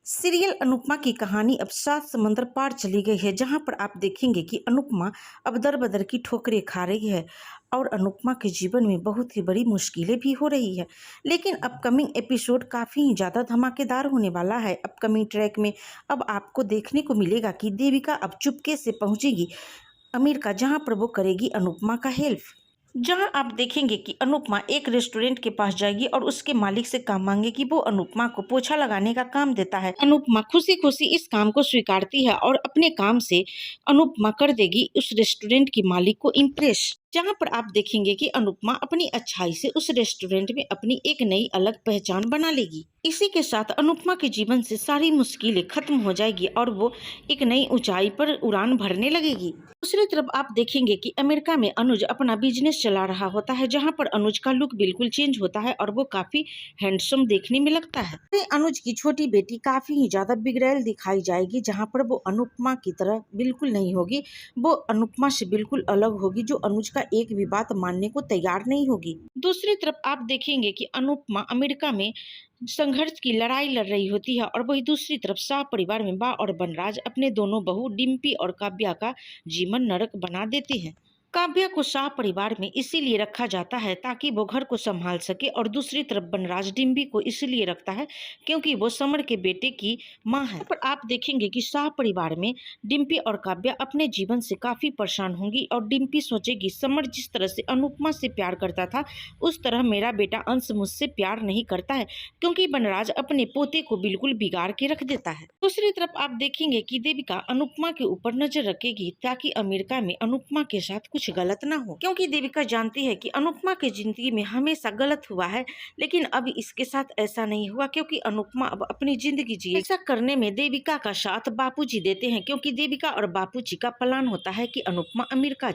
Serial Anupama की कहानी अब 7 समंदर पार चली गई है, जहां पर आप देखेंगे कि अनुपमा अब दर-बदर की ठोकरें खा रही है और अनुपमा के जीवन में बहुत ही बड़ी मुश्किलें भी हो रही है। लेकिन अपकमिंग एपिसोड काफ़ी ज़्यादा धमाकेदार होने वाला है। अपकमिंग ट्रैक में अब आपको देखने को मिलेगा कि देविका अब चुपके से पहुंचेगी अमेरिका, जहां पर वो करेगी अनुपमा का हेल्प। जहां आप देखेंगे कि अनुपमा एक रेस्टोरेंट के पास जाएगी और उसके मालिक से काम मांगेगी। वो अनुपमा को पोछा लगाने का काम देता है। अनुपमा खुशी खुशी इस काम को स्वीकारती है और अपने काम से अनुपमा कर देगी उस रेस्टोरेंट की मालिक को इम्प्रेस। जहां पर आप देखेंगे कि अनुपमा अपनी अच्छाई से उस रेस्टोरेंट में अपनी एक नई अलग पहचान बना लेगी। इसी के साथ अनुपमा के जीवन से सारी मुश्किलें खत्म हो जाएगी और वो एक नई ऊंचाई पर उड़ान भरने लगेगी। दूसरी तरफ आप देखेंगे कि अमेरिका में अनुज अपना बिजनेस चला रहा होता है, जहां पर अनुज का लुक बिल्कुल चेंज होता है और वो काफी हैंडसम देखने में लगता है। अनुज की छोटी बेटी काफी ही ज्यादा बिगड़ैल दिखाई जाएगी, जहां पर वो अनुपमा की तरह बिल्कुल नहीं होगी। वो अनुपमा से बिल्कुल अलग होगी, जो अनुज का एक भी बात मानने को तैयार नहीं होगी। दूसरी तरफ आप देखेंगे कि अनुपमा अमेरिका में संघर्ष की लड़ाई लड़ रही होती है और वही दूसरी तरफ शाह परिवार में बा और बनराज अपने दोनों बहू डिम्पी और काव्या का जीवन नरक बना देते हैं। काव्या को शाह परिवार में इसीलिए रखा जाता है ताकि वो घर को संभाल सके, और दूसरी तरफ बनराज डिम्पी को इसीलिए रखता है क्योंकि वो समर के बेटे की मां है। पर आप देखेंगे कि शाह परिवार में डिम्पी और काव्या अपने जीवन से काफी परेशान होंगी और डिम्पी सोचेगी समर जिस तरह से अनुपमा से प्यार करता था उस तरह मेरा बेटा अंश मुझसे प्यार नहीं करता है, क्योंकि बनराज अपने पोते को बिल्कुल बिगाड़ के रख देता है। दूसरी तरफ आप देखेंगे कि देविका अनुपमा के ऊपर नजर रखेगी ताकि अमेरिका में अनुपमा के साथ कुछ गलत ना हो, क्योंकि देविका जानती है कि अनुपमा की जिंदगी में हमेशा गलत हुआ है। लेकिन अब इसके साथ ऐसा नहीं हुआ, क्योंकि अनुपमा अब अपनी जिंदगी जिए। ऐसा करने में देविका का साथ बापूजी देते हैं, क्योंकि देविका और बापूजी का प्लान होता है कि अनुपमा अमेरिका